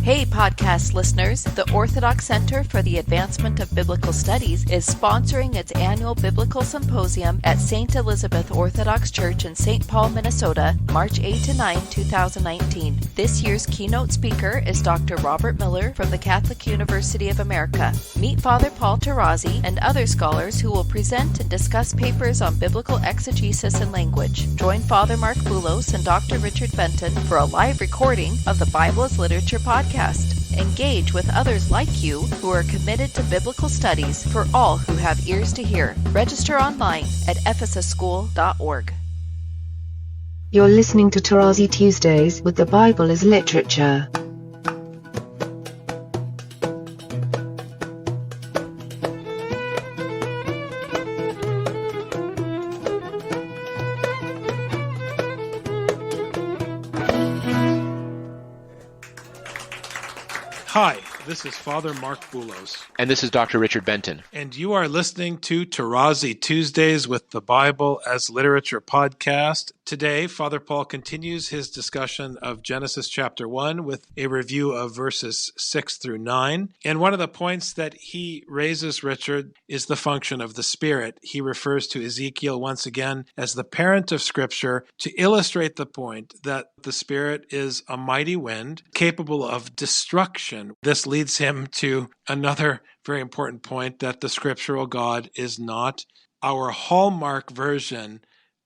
Hey, podcast listeners, the Orthodox Center for the Advancement of Biblical Studies is sponsoring its annual Biblical Symposium at St. Elizabeth Orthodox Church in St. Paul, Minnesota, March 8 to 9, 2019. This year's keynote speaker is Dr. Robert Miller from the Catholic University of America. Meet Father Paul Tarazzi and other scholars who will present and discuss papers on biblical exegesis and language. Join Father Mark Boulos and Dr. Richard Benton for a live recording of the Bible as Literature podcast. Engage with others like you who are committed to biblical studies for all who have ears to hear. Register online at ephesusschool.org. You're listening to Tarazzi Tuesdays with the Bible as Literature. Hi, this is Father Mark Boulos. And this is Dr. Richard Benton. And you are listening to Tarazzi Tuesdays with the Bible as Literature podcast. Today, Father Paul continues his discussion of Genesis chapter 1 with a review of verses 6 through 9. And one of the points that he raises, Richard, is the function of the Spirit. He refers to Ezekiel once again as the parent of Scripture to illustrate the point that the Spirit is a mighty wind capable of destruction. This leads him to another very important point, that the scriptural God is not our hallmark version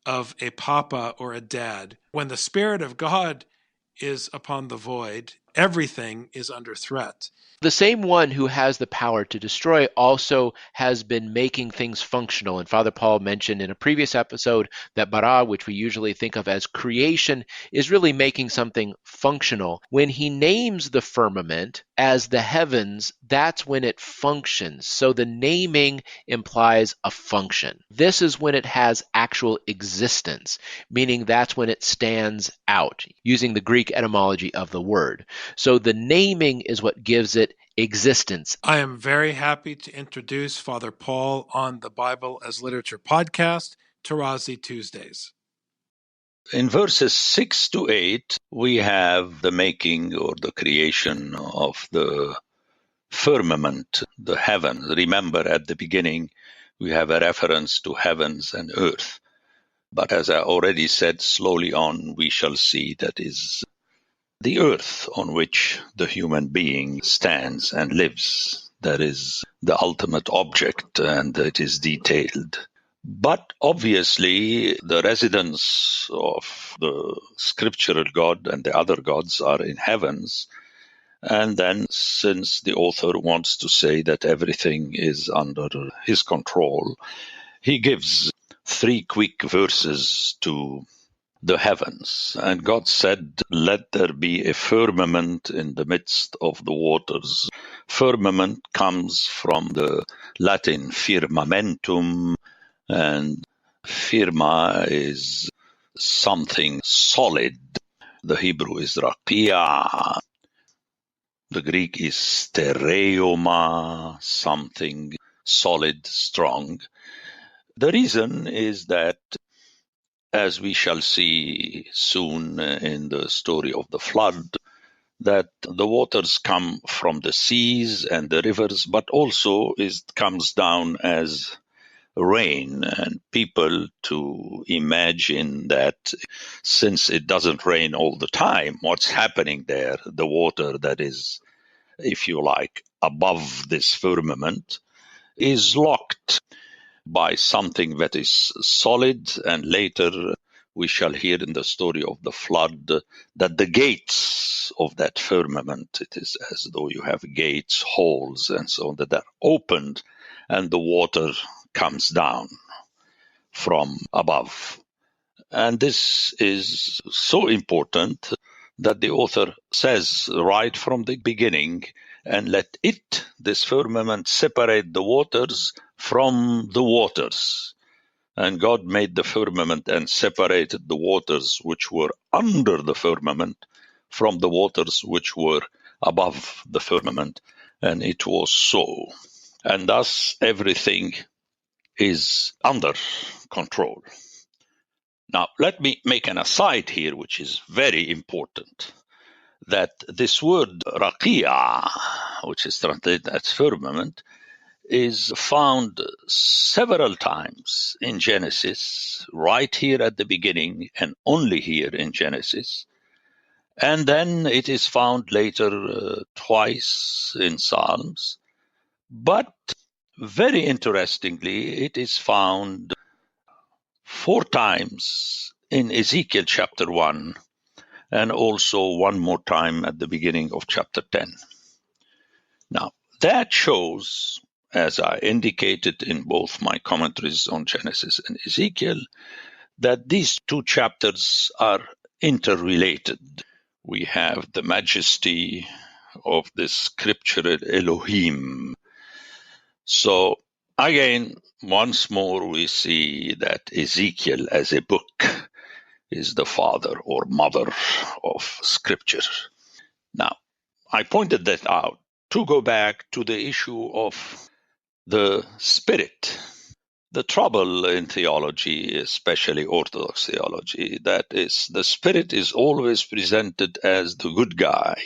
of a papa or a dad. When the Spirit of God is upon the void, everything is under threat. The same one who has the power to destroy also has been making things functional. And Father Paul mentioned in a previous episode that bara, which we usually think of as creation, is really making something functional. When he names the firmament as the heavens, that's when it functions. So the naming implies a function. This is when it has actual existence, meaning that's when it stands out, using the Greek etymology of the word. So the naming is what gives it existence. I am very happy to introduce Father Paul on the Bible as Literature podcast, Tarazzi Tuesdays. In verses 6 to 8, we have the making or the creation of the firmament, the heavens. Remember, at the beginning, we have a reference to heavens and earth. But as I already said, slowly on, we shall see that is the earth on which the human being stands and lives. That is the ultimate object, and it is detailed. But obviously, the residence of the scriptural God and the other gods are in heavens. And then, since the author wants to say that everything is under his control, he gives 3 quick verses to the heavens. And God said, "Let there be a firmament in the midst of the waters." Firmament comes from the Latin firmamentum, and firma is something solid. The Hebrew is rakia. The Greek is stereoma, something solid, strong. The reason is that, as we shall see soon in the story of the flood, that the waters come from the seas and the rivers, but also it comes down as rain. And people to imagine that since it doesn't rain all the time, what's happening there, the water that is, if you like, above this firmament, is locked by something that is solid, and later we shall hear in the story of the flood that the gates of that firmament, it is as though you have gates, holes, and so on, that are opened, and the water comes down from above. And this is so important that the author says right from the beginning, "And let it," this firmament, "separate the waters from the waters." And God made the firmament and separated the waters which were under the firmament from the waters which were above the firmament. And it was so. And thus everything is under control. Now, let me make an aside here, which is very important. that this word raqiya, which is translated as firmament, is found several times in Genesis, right here at the beginning and only here in Genesis. And then it is found later twice in Psalms. But very interestingly, it is found 4 times in Ezekiel chapter 1 and also one more time at the beginning of chapter 10. Now, that shows, as I indicated in both my commentaries on Genesis and Ezekiel, that these 2 chapters are interrelated. We have the majesty of the scriptural Elohim. So again, once more, we see that Ezekiel as a book is the father or mother of Scripture. Now, I pointed that out to go back to the issue of the Spirit. The trouble in theology, especially Orthodox theology, that is, the Spirit is always presented as the good guy.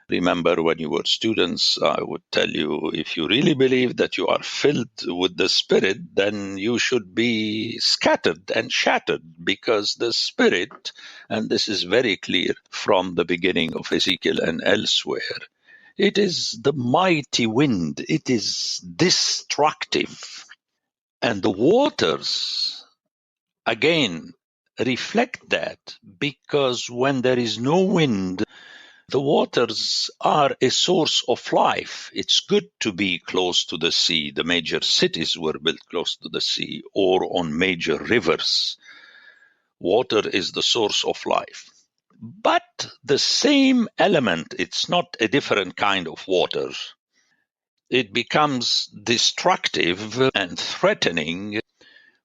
Remember, when you were students, I would tell you, if you really believe that you are filled with the Spirit, then you should be scattered and shattered, because the Spirit, and this is very clear from the beginning of Ezekiel and elsewhere, it is the mighty wind. It is destructive. And the waters, again, reflect that, because when there is no wind, the waters are a source of life. It's good to be close to the sea. The major cities were built close to the sea or on major rivers. Water is the source of life. But the same element, it's not a different kind of water. It becomes destructive and threatening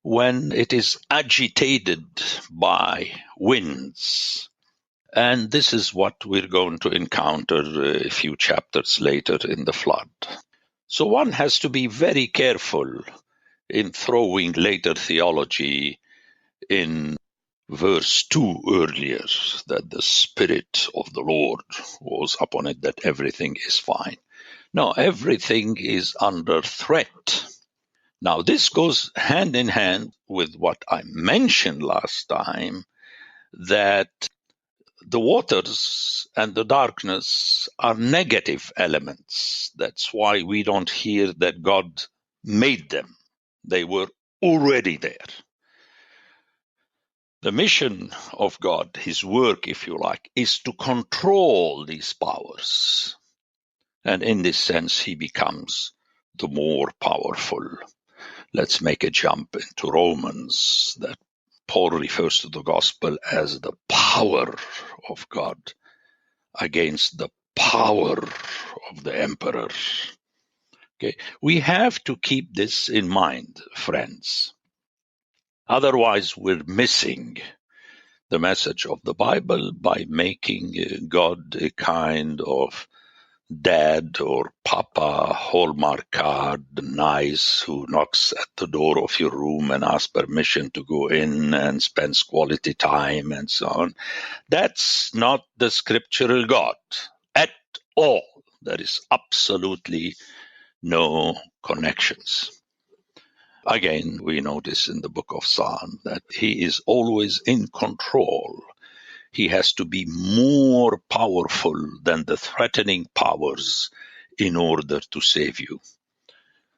when it is agitated by winds. And this is what we're going to encounter a few chapters later in the flood. So one has to be very careful in throwing later theology in verse 2 earlier, that the Spirit of the Lord was upon it, that everything is fine. No, everything is under threat. Now, this goes hand in hand with what I mentioned last time, that the waters and the darkness are negative elements. That's why we don't hear that God made them. They were already there. The mission of God, his work, if you like, is to control these powers. And in this sense, he becomes the more powerful. Let's make a jump into Romans, that Paul refers to the gospel as the power of God against the power of the emperor. Okay, we have to keep this in mind, friends. Otherwise, we're missing the message of the Bible by making God a kind of dad or papa Hallmark card, nice, who knocks at the door of your room and asks permission to go in and spends quality time and so on. That's not the scriptural God at all. There is absolutely no connections. Again, we notice in the book of Psalm that he is always in control. He has to be more powerful than the threatening powers in order to save you.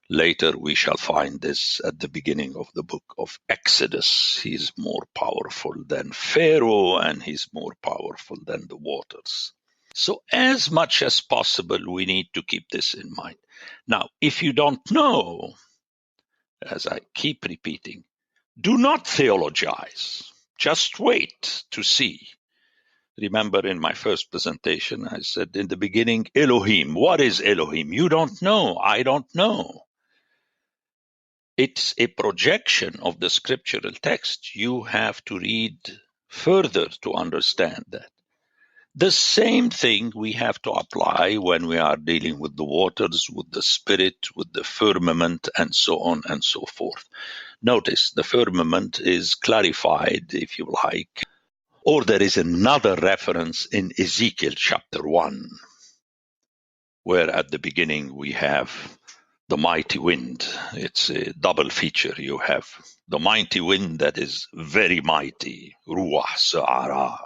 Later, we shall find this at the beginning of the book of Exodus. He's more powerful than Pharaoh, and he's more powerful than the waters. So as much as possible, we need to keep this in mind. Now, if you don't know, as I keep repeating, do not theologize. Just wait to see. Remember, in my first presentation, I said in the beginning, Elohim. What is Elohim? You don't know. I don't know. It's a projection of the scriptural text. You have to read further to understand that. The same thing we have to apply when we are dealing with the waters, with the Spirit, with the firmament, and so on and so forth. Notice the firmament is clarified, if you like, Or there is another reference in Ezekiel chapter 1, where at the beginning we have the mighty wind. It's a double feature. You have the mighty wind that is very mighty, Ruach Sa'ara.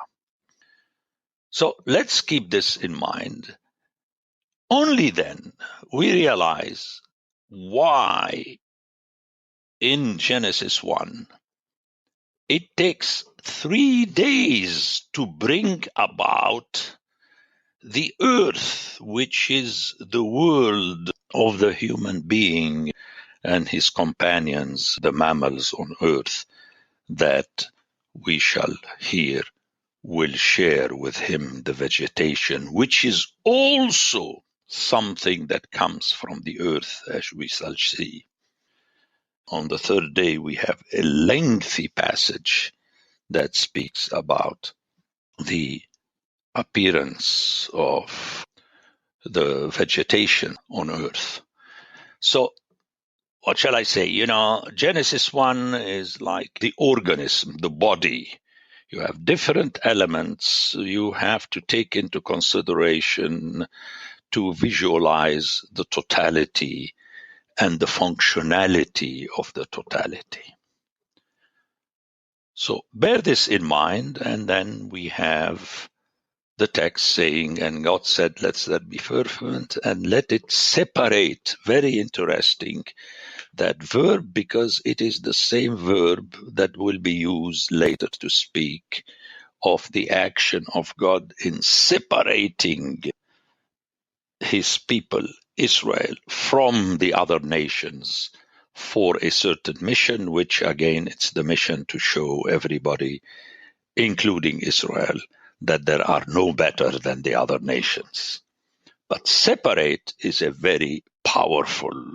So let's keep this in mind. Only then we realize why in Genesis 1 it takes 3 days to bring about the earth, which is the world of the human being and his companions, the mammals on earth, that we shall hear will share with him the vegetation, which is also something that comes from the earth, as we shall see. On the third day, we have a lengthy passage that speaks about the appearance of the vegetation on earth. So what shall I say? Genesis 1 is like the organism, the body. You have different elements you have to take into consideration to visualize the totality and the functionality of the totality. So bear this in mind, and then we have the text saying, and God said, let there be firmament, and let it separate. Very interesting, that verb, because it is the same verb that will be used later to speak of the action of God in separating his people, Israel, from the other nations for a certain mission, which again, it's the mission to show everybody, including Israel, that there are no better than the other nations. But separate is a very powerful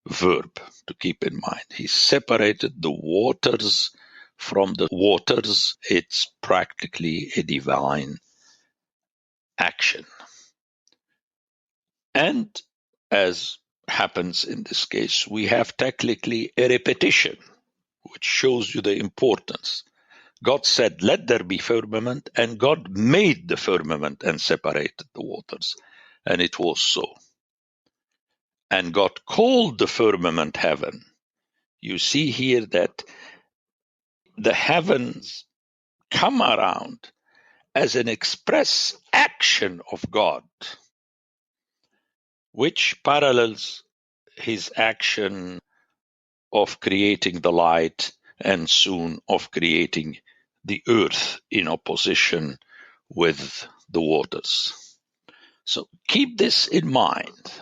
verb to keep in mind. He separated the waters from the waters. It's practically a divine action. And as happens in this case, we have technically a repetition, which shows you the importance. God said, let there be firmament, and God made the firmament and separated the waters. And it was so. And God called the firmament heaven. You see here that the heavens come around as an express action of God, which parallels his action of creating the light and soon of creating the earth in opposition with the waters. So keep this in mind.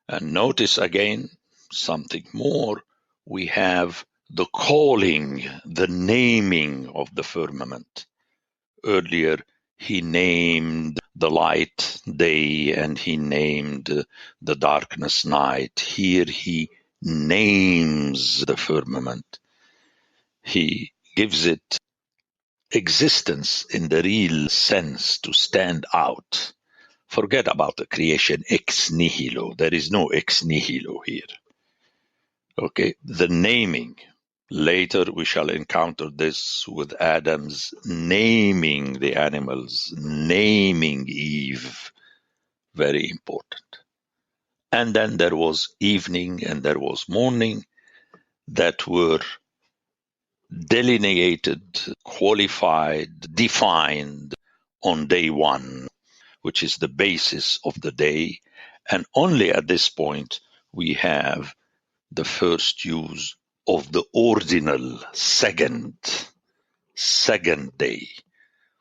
And notice again something more. We have the calling, the naming of the firmament. Earlier, he named the light day and he named the darkness night. Here he names the firmament. He gives it existence in the real sense to stand out. Forget about the creation ex nihilo. There is no ex nihilo here. Okay, the naming. Later we shall encounter this with Adam's naming the animals, naming Eve. Very important. And then there was evening and there was morning that were delineated, qualified, defined on day one, which is the basis of the day. And only at this point we have the first use of the ordinal second day.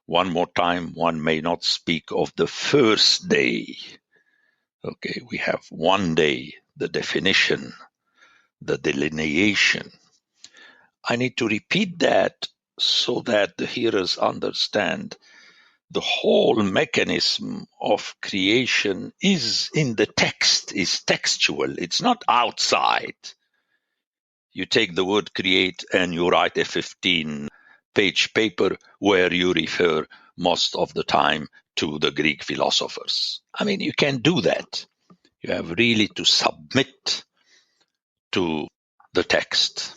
One more time, one may not speak of the first day. Okay, we have one day, the definition, the delineation. I need to repeat that so that the hearers understand the whole mechanism of creation is in the text, is textual. It's not outside. You take the word create and you write a 15-page paper where you refer most of the time to the Greek philosophers. I mean, you can't do that. You have really to submit to the text.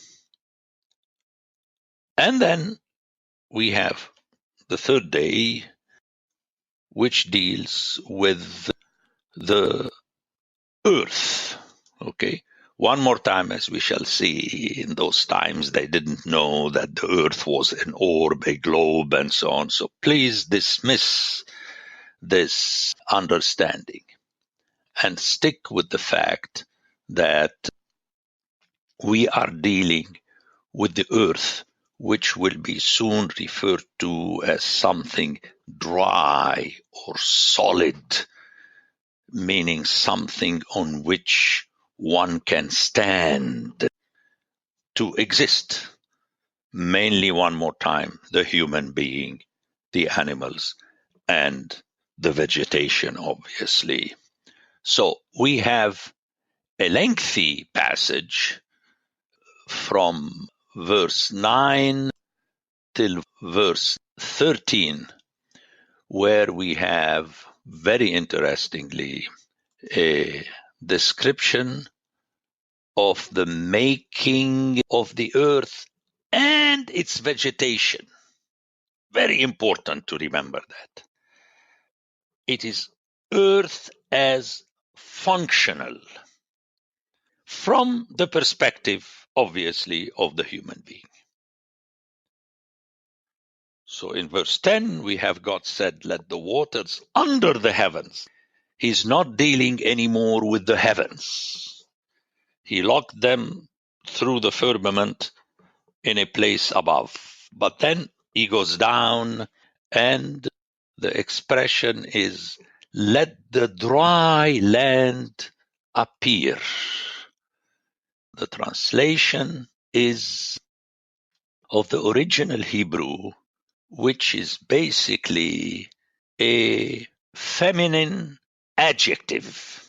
And then we have the third day, which deals with the earth. Okay? One more time, as we shall see, in those times, they didn't know that the earth was an orb, a globe, and so on. So please dismiss this understanding and stick with the fact that we are dealing with the earth, which will be soon referred to as something dry or solid, meaning something on which one can stand to exist. Mainly, one more time, the human being, the animals, and the vegetation, obviously. So we have a lengthy passage from verse 9 till verse 13, where we have, very interestingly, a description of the making of the earth and its vegetation. Very important to remember that. It is earth as functional from the perspective, obviously, of the human being. So in verse 10, we have God said, let the waters under the heavens. He's not dealing anymore with the heavens. He locked them through the firmament in a place above. But then he goes down, and the expression is, let the dry land appear. The translation is of the original Hebrew, which is basically a feminine adjective.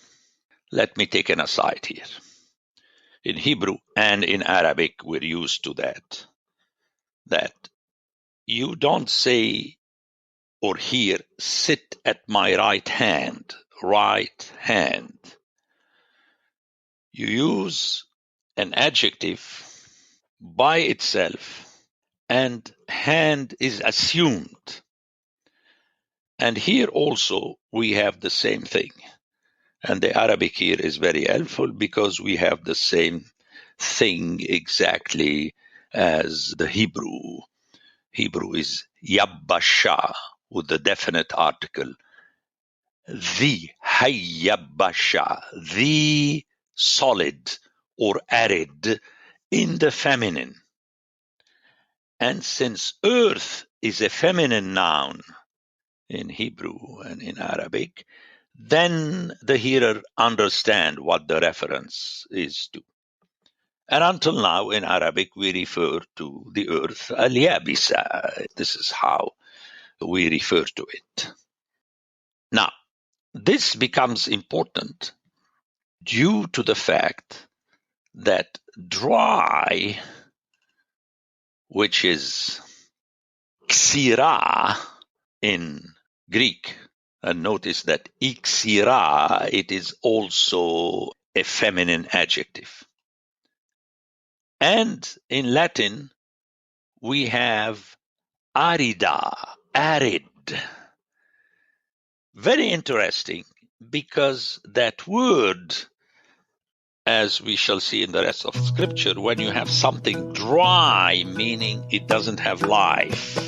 Let me take an aside here. In Hebrew and in Arabic, we're used to that you don't say or hear, sit at my right hand. You use an adjective by itself, and hand is assumed. And here also we have the same thing. And the Arabic here is very helpful because we have the same thing exactly as the Hebrew. Hebrew is yabbasha with the definite article. The hayyabasha, the solid or arid in the feminine. And since earth is a feminine noun in Hebrew and in Arabic, then the hearer understands what the reference is to. And until now in Arabic, we refer to the earth al-yabisa. This is how we refer to it. Now, this becomes important due to the fact that dry, which is xira in Greek, and notice that ixira, it is also a feminine adjective. And in Latin, we have arida, arid. Very interesting, because that word, as we shall see in the rest of Scripture, when you have something dry, meaning it doesn't have life.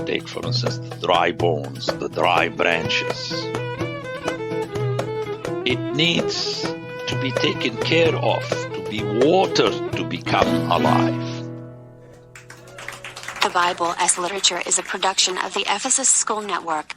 Take, for instance, the dry bones, the dry branches. It needs to be taken care of, to be watered to become alive. The Bible as Literature is a production of the Ephesus School Network.